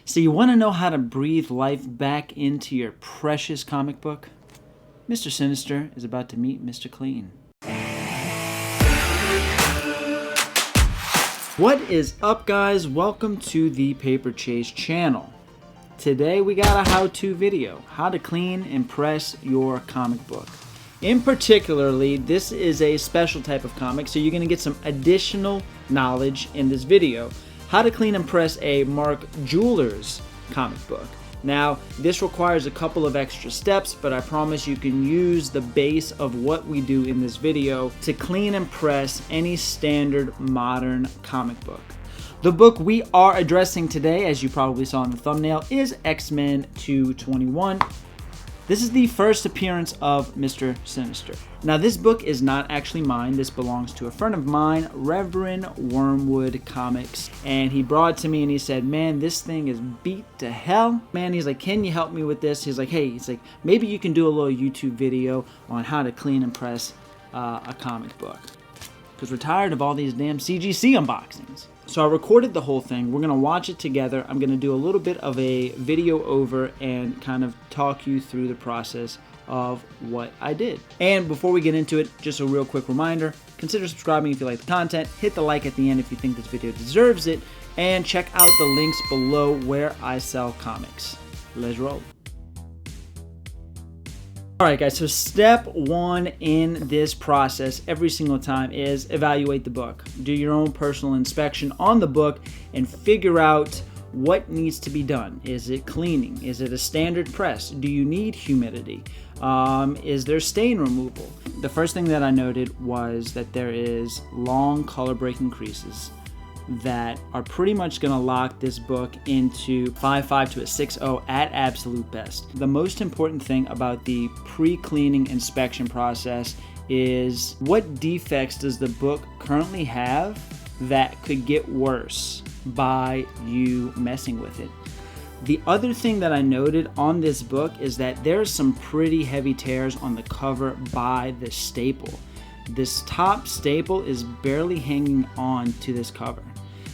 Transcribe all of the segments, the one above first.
So you want to know how to breathe life back into your precious comic book? Mr. Sinister is about to meet Mr. Clean. What is up, guys? Welcome to the Paper Chase channel. Today we got a how-to video, how to clean and press your comic book. In particularly, this is a special type of comic, so you're going to get some additional knowledge in this video. How to clean and press a Mark Jewelers comic book. Now, this requires a couple of extra steps, but I promise you can use the base of what we do in this video to clean and press any standard modern comic book. The book we are addressing today, as you probably saw in the thumbnail, is X-Men 221. This is the first appearance of Mr. Sinister. Now, this book is not actually mine. This belongs to a friend of mine, Reverend Wormwood Comics. And he brought it to me and he said, man, this thing is beat to hell. Man, he's like, can you help me with this? He's like, hey, maybe you can do a little YouTube video on how to clean and press a comic book. Because we're tired of all these damn CGC unboxings. So I recorded the whole thing. We're going to watch it together. I'm going to do a little bit of a video over and kind of talk you through the process of what I did. And before we get into it, just a real quick reminder, consider subscribing if you like the content, hit the like at the end if you think this video deserves it, and check out the links below where I sell comics. Let's roll. Alright guys, so step one in this process every single time is evaluate the book. Do your own personal inspection on the book and figure out what needs to be done. Is it cleaning? Is it a standard press? Do you need humidity? Is there stain removal? The first thing that I noted was that there is long color breaking creases that are pretty much going to lock this book into 5.5 to a 6.0 at absolute best. The most important thing about the pre-cleaning inspection process is what defects does the book currently have that could get worse by you messing with it. The other thing that I noted on this book is that there's some pretty heavy tears on the cover by the staple. This top staple is barely hanging on to this cover.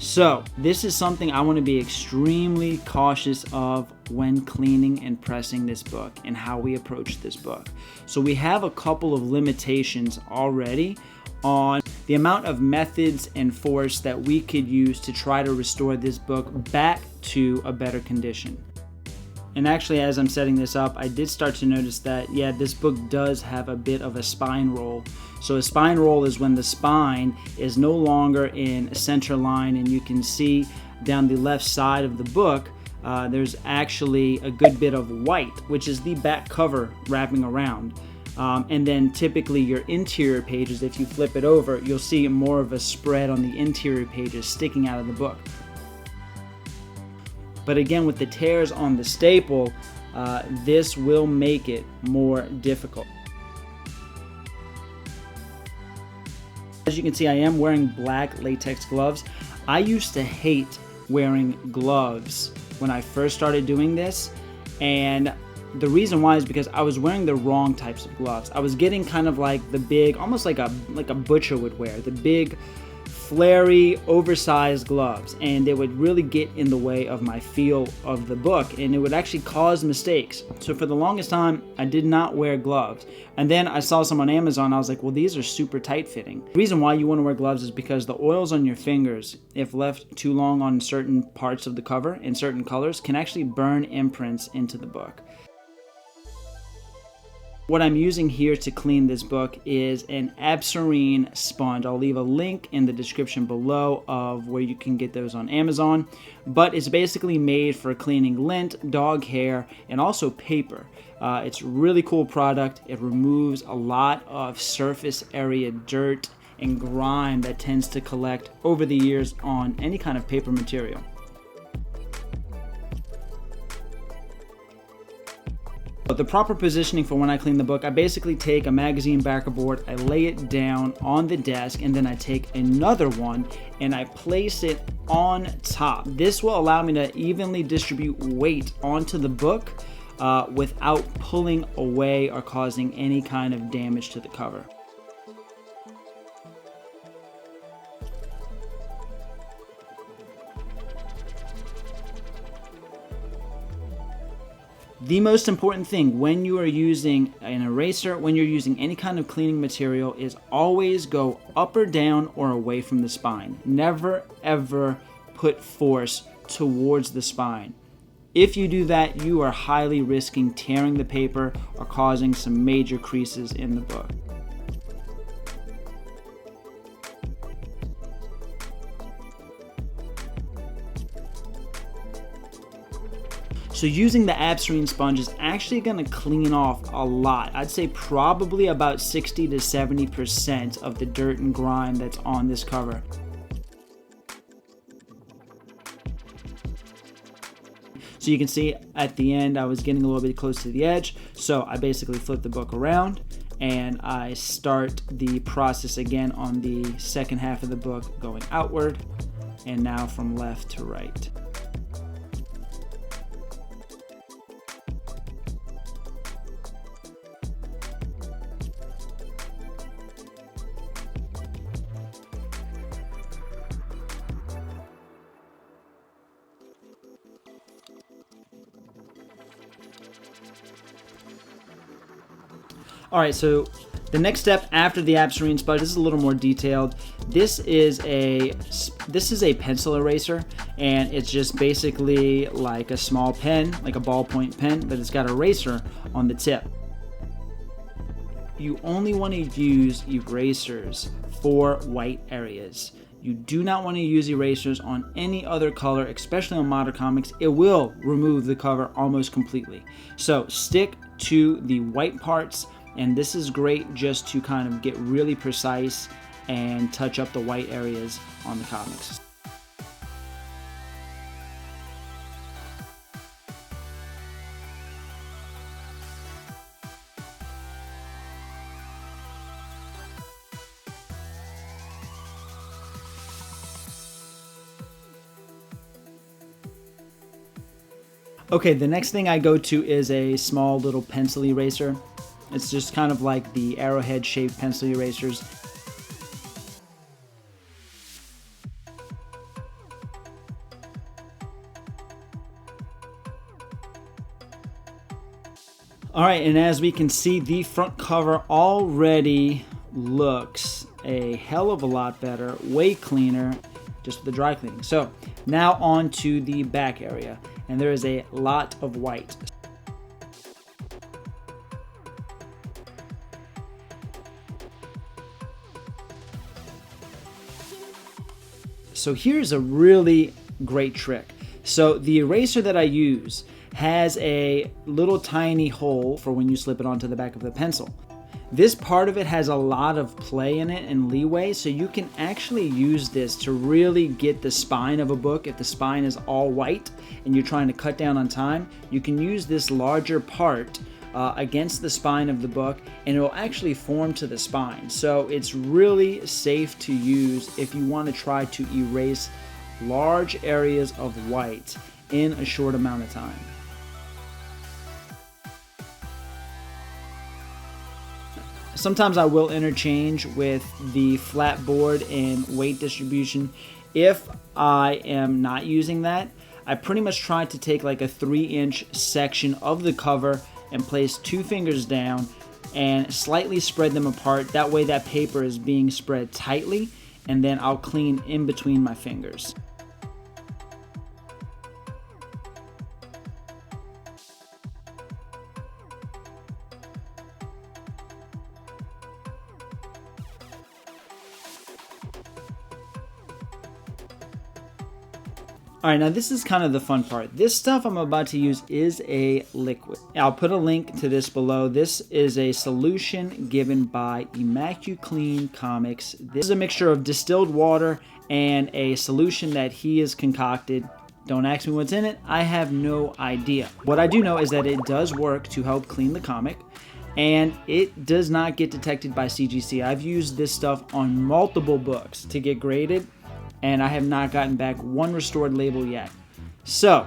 So this is something I want to be extremely cautious of when cleaning and pressing this book and how we approach this book. So we have a couple of limitations already on the amount of methods and force that we could use to try to restore this book back to a better condition. And actually, as I'm setting this up, I did start to notice that, yeah, this book does have a bit of a spine roll. So a spine roll is when the spine is no longer in a center line, and you can see down the left side of the book, there's actually a good bit of white, which is the back cover wrapping around. And then typically your interior pages, if you flip it over, you'll see more of a spread on the interior pages sticking out of the book. But again, with the tears on the staple, this will make it more difficult. As you can see, I am wearing black latex gloves. I used to hate wearing gloves when I first started doing this, and the reason why is because I was wearing the wrong types of gloves. I was getting kind of like the big, almost like a butcher would wear, the big flary, oversized gloves, and they would really get in the way of my feel of the book, and it would actually cause mistakes. So for the longest time, I did not wear gloves. And then I saw some on Amazon. I was like, well, these are super tight fitting. The reason why you want to wear gloves is because the oils on your fingers, if left too long on certain parts of the cover in certain colors, can actually burn imprints into the book. What I'm using here to clean this book is an Absorine sponge. I'll leave a link in the description below of where you can get those on Amazon. But it's basically made for cleaning lint, dog hair, and also paper. It's a really cool product. It removes a lot of surface area dirt and grime that tends to collect over the years on any kind of paper material. The proper positioning for when I clean the book, I basically take a magazine backer board, I lay it down on the desk, and then I take another one and I place it on top. This will allow me to evenly distribute weight onto the book without pulling away or causing any kind of damage to the cover. The most important thing when you are using an eraser, when you're using any kind of cleaning material, is always go up or down or away from the spine. Never ever put force towards the spine. If you do that, you are highly risking tearing the paper or causing some major creases in the book. So using the Absorene sponge is actually going to clean off a lot. I'd say probably about 60 to 70% of the dirt and grime that's on this cover. So you can see at the end I was getting a little bit close to the edge, so I basically flip the book around and I start the process again on the second half of the book, going outward and now from left to right. All right, so the next step after the Absorene sponge, this is a little more detailed. This is a pencil eraser, and it's just basically like a small pen, like a ballpoint pen, but it's got an eraser on the tip. You only want to use erasers for white areas. You do not want to use erasers on any other color, especially on modern comics. It will remove the cover almost completely. So stick to the white parts. And this is great just to kind of get really precise and touch up the white areas on the comics. Okay, the next thing I go to is a small little pencil eraser. It's just kind of like the arrowhead shaped pencil erasers. All right, and as we can see, the front cover already looks a hell of a lot better, way cleaner, just with the dry cleaning. So now on to the back area, and there is a lot of white. So here's a really great trick. So the eraser that I use has a little tiny hole for when you slip it onto the back of the pencil. This part of it has a lot of play in it and leeway, so you can actually use this to really get the spine of a book. If the spine is all white and you're trying to cut down on time, you can use this larger part against the spine of the book, and it will actually form to the spine. So it's really safe to use if you want to try to erase large areas of white in a short amount of time. Sometimes I will interchange with the flat board and weight distribution. If I am not using that, I pretty much try to take like a 3-inch section of the cover and place 2 fingers down and slightly spread them apart. That way that paper is being spread tightly, and then I'll clean in between my fingers. Alright, now this is kind of the fun part. This stuff I'm about to use is a liquid. I'll put a link to this below. This is a solution given by ImmacuClean Comics. This is a mixture of distilled water and a solution that he has concocted. Don't ask me what's in it. I have no idea. What I do know is that it does work to help clean the comic, and it does not get detected by CGC. I've used this stuff on multiple books to get graded, and I have not gotten back one restored label yet. So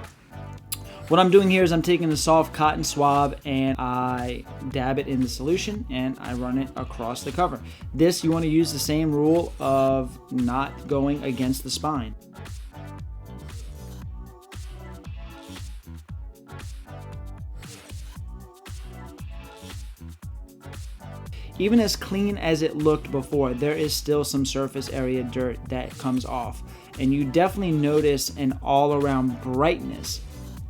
what I'm doing here is I'm taking a soft cotton swab and I dab it in the solution and I run it across the cover. This, you want to use the same rule of not going against the spine. even as clean as it looked before, there is still some surface area dirt that comes off. And you definitely notice an all-around brightness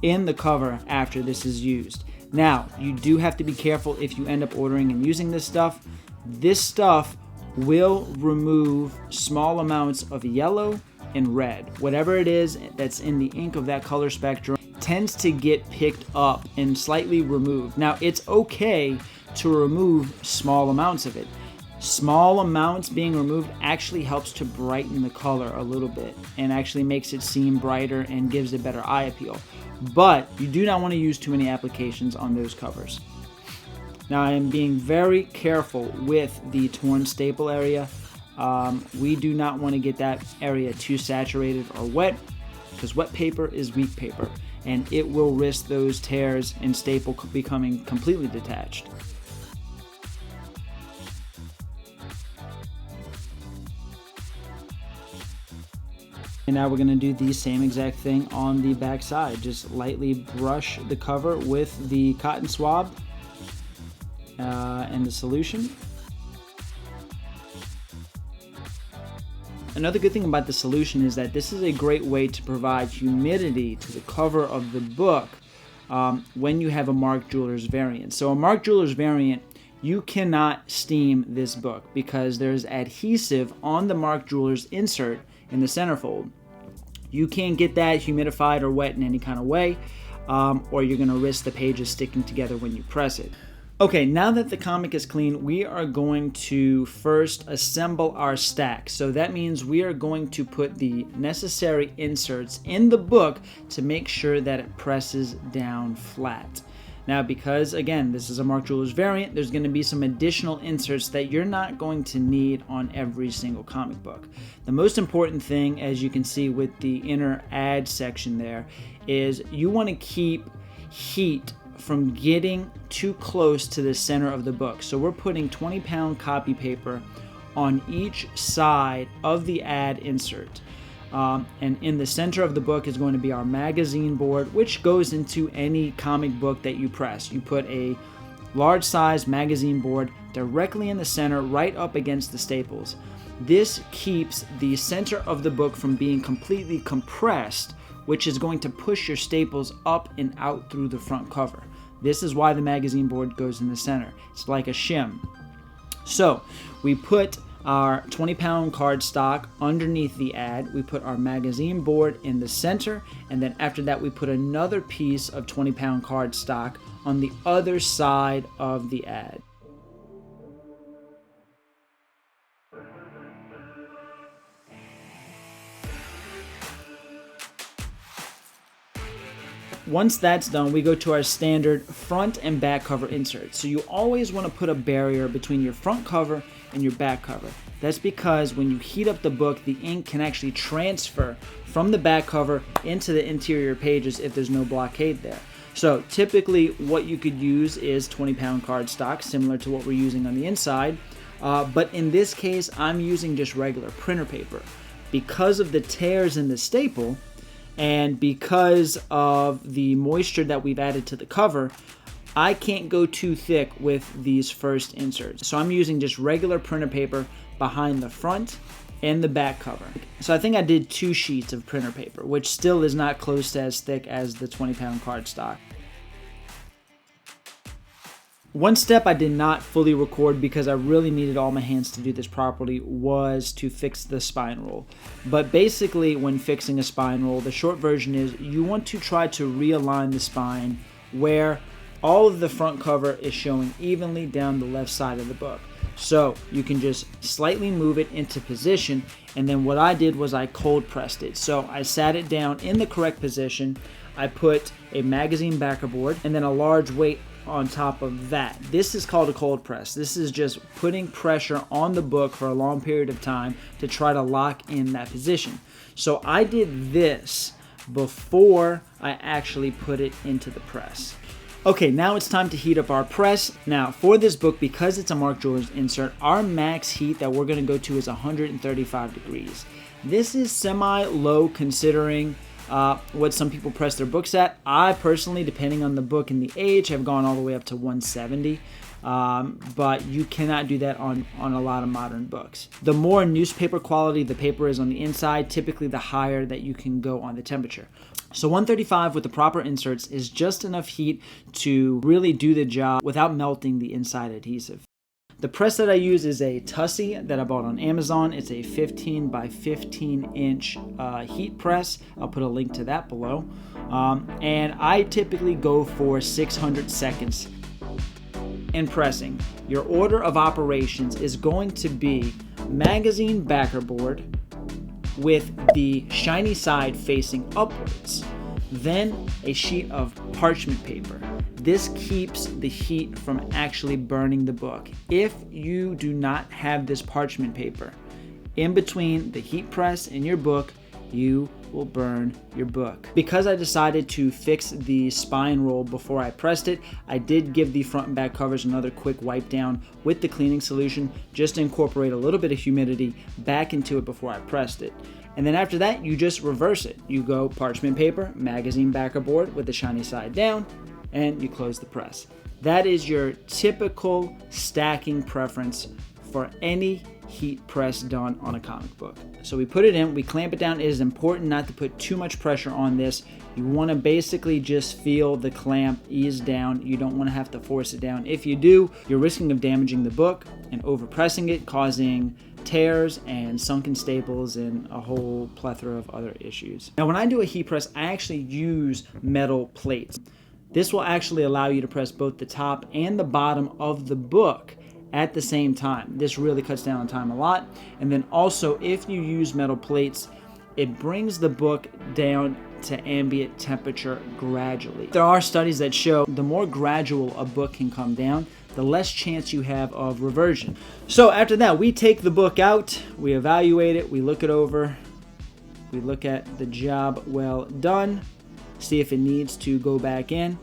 in the cover after this is used. Now, you do have to be careful if you end up ordering and using this stuff. This stuff will remove small amounts of yellow and red. Whatever it is that's in the ink of that color spectrum tends to get picked up and slightly removed. Now, it's okay to remove small amounts of it. Small amounts being removed actually helps to brighten the color a little bit and actually makes it seem brighter and gives it better eye appeal. But you do not want to use too many applications on those covers. Now, I am being very careful with the torn staple area. We do not want to get that area too saturated or wet, because wet paper is weak paper and it will risk those tears and staple becoming completely detached. And now we're going to do the same exact thing on the back side. Just lightly brush the cover with the cotton swab and the solution. Another good thing about the solution is that this is a great way to provide humidity to the cover of the book when you have a Mark Jewelers variant. So a Mark Jewelers variant, you cannot steam this book because there's adhesive on the Mark Jewelers insert in the centerfold. You can't get that humidified or wet in any kind of way, or you're going to risk the pages sticking together when you press it. Okay, now that the comic is clean, we are going to first assemble our stack. So that means we are going to put the necessary inserts in the book to make sure that it presses down flat. Now, because again, this is a Mark Jewelers variant, there's going to be some additional inserts that you're not going to need on every single comic book. The most important thing, as you can see with the inner ad section there, is you want to keep heat from getting too close to the center of the book. So we're putting 20-pound copy paper on each side of the ad insert. And in the center of the book is going to be our magazine board, which goes into any comic book that you press. You put a large size magazine board directly in the center, right up against the staples. This keeps the center of the book from being completely compressed, which is going to push your staples up and out through the front cover. This is why the magazine board goes in the center. It's like a shim. So we put our 20-pound cardstock underneath the ad. We put our magazine board in the center, and then after that we put another piece of 20-pound cardstock on the other side of the ad. Once that's done, we go to our standard front and back cover insert. So you always want to put a barrier between your front cover and your back cover. That's because when you heat up the book, the ink can actually transfer from the back cover into the interior pages if there's no blockade there. So typically what you could use is 20-pound cardstock, similar to what we're using on the inside. But in this case, I'm using just regular printer paper. Because of the tears in the staple, and because of the moisture that we've added to the cover, I can't go too thick with these first inserts. So I'm using just regular printer paper behind the front and the back cover. So I think I did 2 sheets of printer paper, which still is not close to as thick as the 20-pound cardstock. One step I did not fully record because I really needed all my hands to do this properly was to fix the spine roll. But basically when fixing a spine roll, the short version is you want to try to realign the spine where all of the front cover is showing evenly down the left side of the book. So you can just slightly move it into position, and then what I did was I cold pressed it. So I sat it down in the correct position, I put a magazine backer board and then a large weight on top of that. This is called a cold press. This is just putting pressure on the book for a long period of time to try to lock in that position. So I did this before I actually put it into the press. Okay, now it's time to heat up our press. Now for this book, because it's a Mark Jewelers insert, our max heat that we're going to go to is 135 degrees. This is semi-low considering what some people press their books at. I personally, depending on the book and the age, have gone all the way up to 170. but you cannot do that on a lot of modern books. The more newspaper quality the paper is on the inside, typically the higher that you can go on the temperature. So 135 with the proper inserts is just enough heat to really do the job without melting the inside adhesive. The press that I use is a Tussie that I bought on Amazon. It's a 15 by 15 inch heat press. I'll put a link to that below. And I typically go for 600 seconds. In pressing, your order of operations is going to be magazine backer board with the shiny side facing upwards, then a sheet of parchment paper. This keeps the heat from actually burning the book. If you do not have this parchment paper in between the heat press and your book, you will burn your book. Because I decided to fix the spine roll before I pressed it, I did give the front and back covers another quick wipe down with the cleaning solution just to incorporate a little bit of humidity back into it before I pressed it. And then after that, you just reverse it. You go parchment paper, magazine backer board with the shiny side down, and you close the press. That is your typical stacking preference for any heat press done on a comic book. So we put it in, we clamp it down. It is important not to put too much pressure on this. You want to basically just feel the clamp ease down. You don't want to have to force it down. If you do, you're risking of damaging the book and overpressing it, causing tears and sunken staples and a whole plethora of other issues. Now when I do a heat press, I actually use metal plates. This will actually allow you to press both the top and the bottom of the book at the same time. This really cuts down on time a lot. And then also, if you use metal plates, it brings the book down to ambient temperature gradually. There are studies that show the more gradual a book can come down, the less chance you have of reversion. So after that, we take the book out, we evaluate it, we look it over, we look at the job well done, see if it needs to go back in.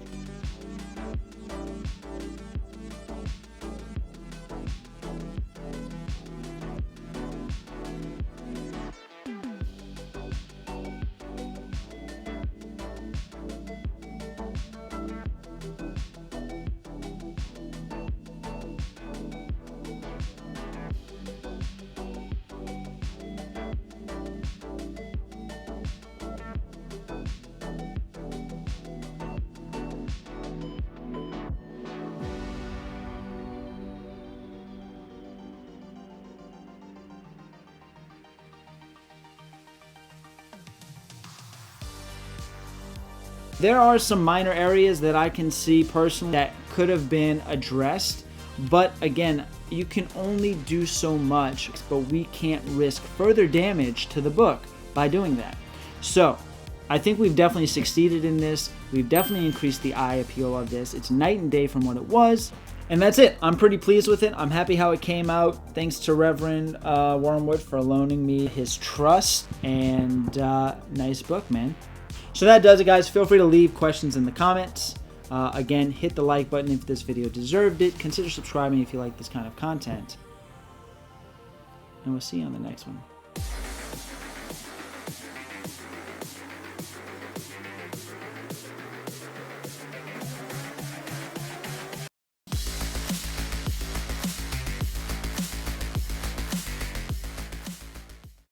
There are some minor areas that I can see personally that could have been addressed, but again, you can only do so much, but we can't risk further damage to the book by doing that. So I think we've definitely succeeded in this. We've definitely increased the eye appeal of this. It's night and day from what it was. And that's it. I'm pretty pleased with it. I'm happy how it came out. Thanks to Reverend Wormwood for loaning me his trust, and nice book, man. So that does it, guys. Feel free to leave questions in the comments. Again, hit the like button if this video deserved it. Consider subscribing if you like this kind of content. And we'll see you on the next one.